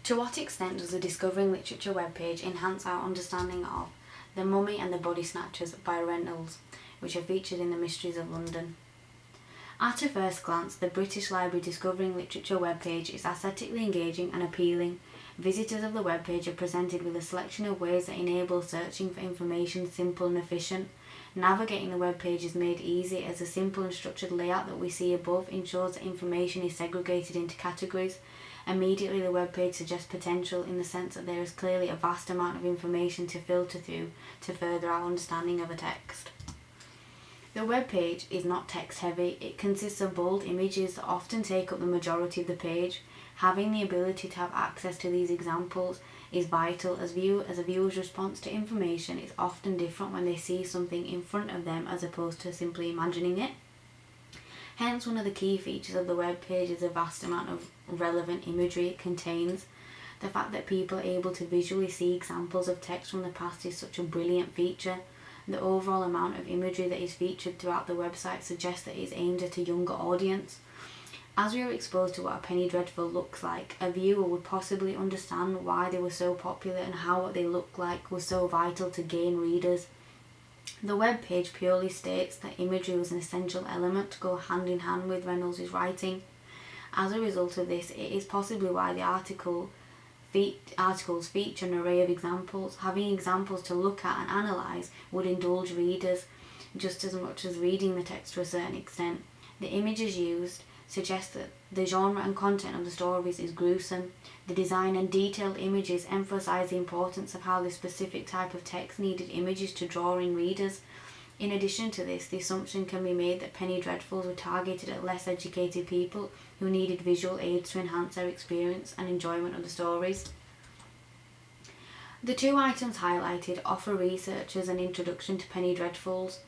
To what extent does the Discovering Literature webpage enhance our understanding of The Mummy and the Body Snatchers by Reynolds, which are featured in the Mysteries of London? At a first glance, the British Library Discovering Literature webpage is aesthetically engaging and appealing. Visitors of the webpage are presented with a selection of ways that enable searching for information simple and efficient. Navigating the webpage is made easy as the simple and structured layout that we see above ensures that information is segregated into categories. Immediately, the webpage suggests potential in the sense that there is clearly a vast amount of information to filter through to further our understanding of a text. The webpage is not text heavy. It consists of bold images that often take up the majority of the page. Having the ability to have access to these examples is vital as a viewer's response to information is often different when they see something in front of them as opposed to simply imagining it. Hence, one of the key features of the webpage is the vast amount of relevant imagery it contains. The fact that people are able to visually see examples of text from the past is such a brilliant feature. The overall amount of imagery that is featured throughout the website suggests that it is aimed at a younger audience. As we are exposed to what a penny dreadful looks like, a viewer would possibly understand why they were so popular and how what they looked like was so vital to gain readers. The web page purely states that imagery was an essential element to go hand in hand with Reynolds' writing. As a result of this, it is possibly why the articles feature an array of examples. Having examples to look at and analyse would indulge readers just as much as reading the text to a certain extent. The images used suggest that the genre and content of the stories is gruesome. The design and detailed images emphasise the importance of how this specific type of text needed images to draw in readers. In addition to this, the assumption can be made that penny dreadfuls were targeted at less educated people who needed visual aids to enhance their experience and enjoyment of the stories. The two items highlighted offer researchers an introduction to penny dreadfuls.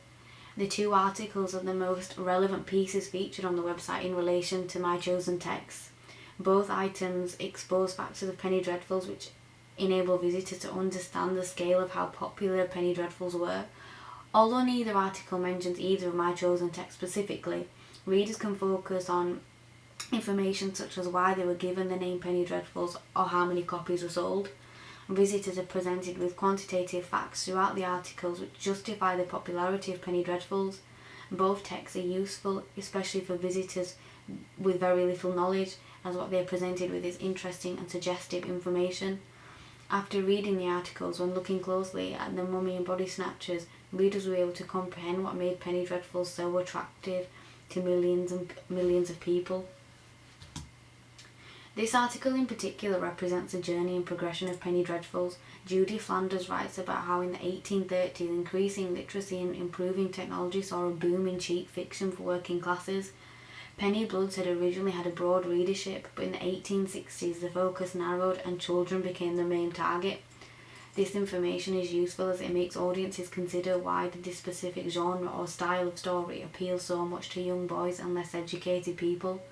The two articles are the most relevant pieces featured on the website in relation to my chosen texts. Both items expose factors of penny dreadfuls which enable visitors to understand the scale of how popular penny dreadfuls were. Although neither article mentions either of my chosen texts specifically, readers can focus on information such as why they were given the name penny dreadfuls or how many copies were sold. Visitors are presented with quantitative facts throughout the articles which justify the popularity of penny dreadfuls. Both texts are useful, especially for visitors with very little knowledge, as what they are presented with is interesting and suggestive information. After reading the articles, when looking closely at the Mummy and Body Snatchers, readers were able to comprehend what made penny dreadfuls so attractive to millions and millions of people. This article in particular represents the journey and progression of penny dreadfuls. Judy Flanders writes about how in the 1830s increasing literacy and improving technology saw a boom in cheap fiction for working classes. Penny Bloods had originally had a broad readership, but in the 1860s the focus narrowed and children became the main target. This information is useful as it makes audiences consider why did this specific genre or style of story appeal so much to young boys and less educated people.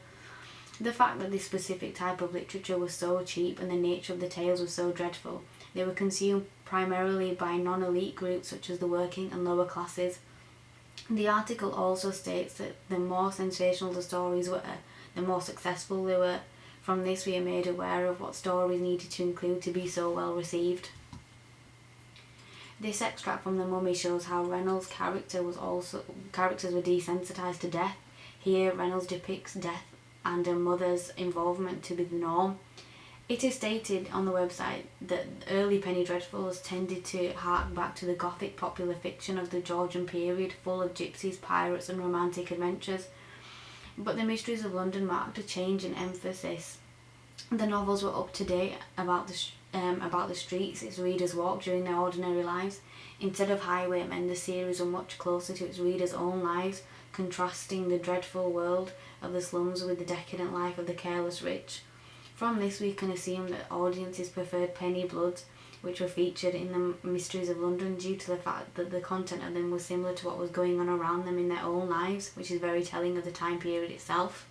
The fact that this specific type of literature was so cheap and the nature of the tales was so dreadful, they were consumed primarily by non-elite groups such as the working and lower classes. The article also states that the more sensational the stories were, the more successful they were. From this we are made aware of what stories needed to include to be so well received. This extract from The Mummy shows how Reynolds' characters were desensitised to death. Here Reynolds depicts death and a mother's involvement to be the norm. It is stated on the website that early penny dreadfuls tended to hark back to the Gothic popular fiction of the Georgian period, full of gypsies, pirates and romantic adventures. But the Mysteries of London marked a change in emphasis. The novels were up to date about the streets its readers walked during their ordinary lives. Instead of highwaymen, the series were much closer to its readers' own lives, contrasting the dreadful world of the slums with the decadent life of the careless rich. From this we can assume that audiences preferred penny bloods, which were featured in the Mysteries of London due to the fact that the content of them was similar to what was going on around them in their own lives, which is very telling of the time period itself.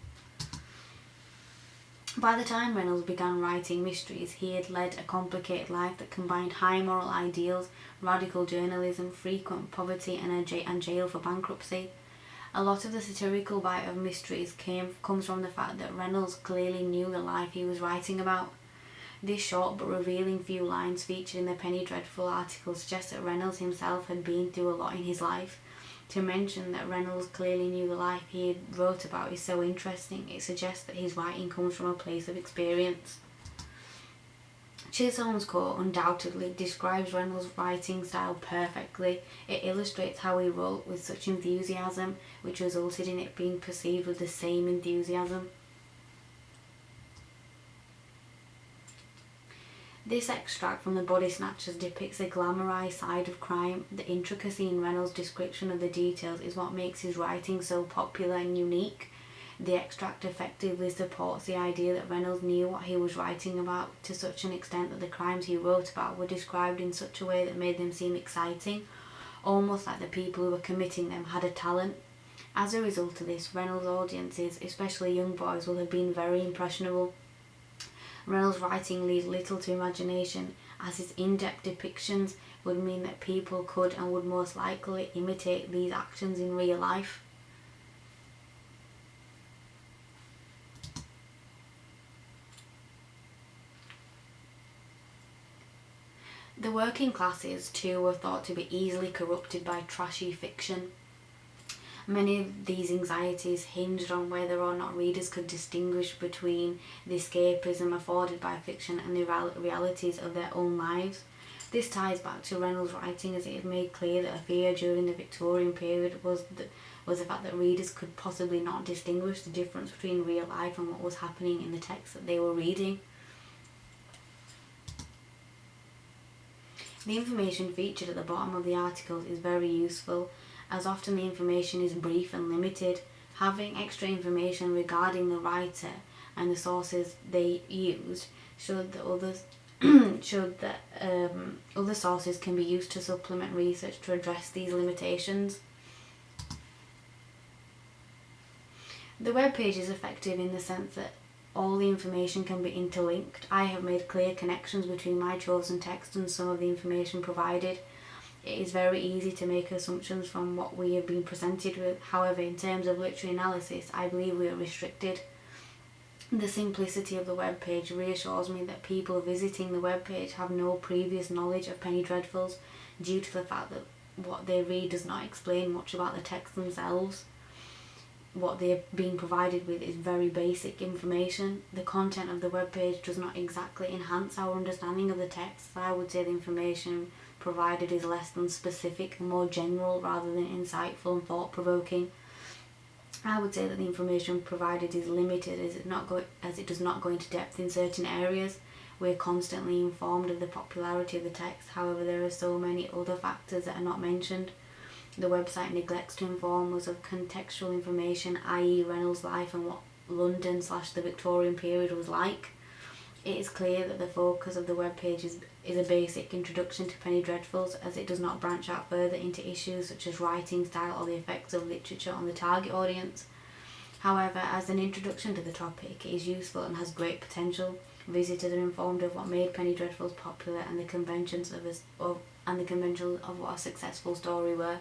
By the time Reynolds began writing mysteries, he had led a complicated life that combined high moral ideals, radical journalism, frequent poverty and jail for bankruptcy. A lot of the satirical bite of mysteries comes from the fact that Reynolds clearly knew the life he was writing about. This short but revealing few lines featured in the Penny Dreadful article suggest that Reynolds himself had been through a lot in his life. To mention that Reynolds clearly knew the life he wrote about is so interesting. It suggests that his writing comes from a place of experience. Chisholm's quote undoubtedly describes Reynolds' writing style perfectly. It illustrates how he wrote with such enthusiasm, which resulted in it being perceived with the same enthusiasm. This extract from the Body Snatchers depicts the glamorized side of crime. The intricacy in Reynolds' description of the details is what makes his writing so popular and unique. The extract effectively supports the idea that Reynolds knew what he was writing about to such an extent that the crimes he wrote about were described in such a way that made them seem exciting, almost like the people who were committing them had a talent. As a result of this, Reynolds' audiences, especially young boys, will have been very impressionable. Reynolds' writing leaves little to imagination, as his in-depth depictions would mean that people could and would most likely imitate these actions in real life. The working classes, too, were thought to be easily corrupted by trashy fiction. Many of these anxieties hinged on whether or not readers could distinguish between the escapism afforded by fiction and the realities of their own lives. This ties back to Reynolds' writing, as it had made clear that a fear during the Victorian period was the fact that readers could possibly not distinguish the difference between real life and what was happening in the text that they were reading. The information featured at the bottom of the articles is very useful, as often the information is brief and limited. Having extra information regarding the writer and the sources they used showed that other sources can be used to supplement research to address these limitations. The web page is effective in the sense that all the information can be interlinked. I have made clear connections between my chosen text and some of the information provided. It is very easy to make assumptions from what we have been presented with. However, in terms of literary analysis, I believe we are restricted. The simplicity of the web page reassures me that people visiting the web page have no previous knowledge of Penny Dreadfuls, due to the fact that what they read does not explain much about the text themselves. What they are being provided with is very basic information. The content of the webpage does not exactly enhance our understanding of the text. I would say the information provided is less than specific and more general rather than insightful and thought-provoking. I would say that the information provided is limited as it does not go into depth in certain areas. We are constantly informed of the popularity of the text, however there are so many other factors that are not mentioned. The website neglects to inform us of contextual information, i.e. Reynolds' life and what London/the Victorian period was like. It is clear that the focus of the webpage is a basic introduction to Penny Dreadfuls, as it does not branch out further into issues such as writing style or the effects of literature on the target audience. However, as an introduction to the topic, it is useful and has great potential. Visitors are informed of what made Penny Dreadfuls popular and the conventions of what a successful story were.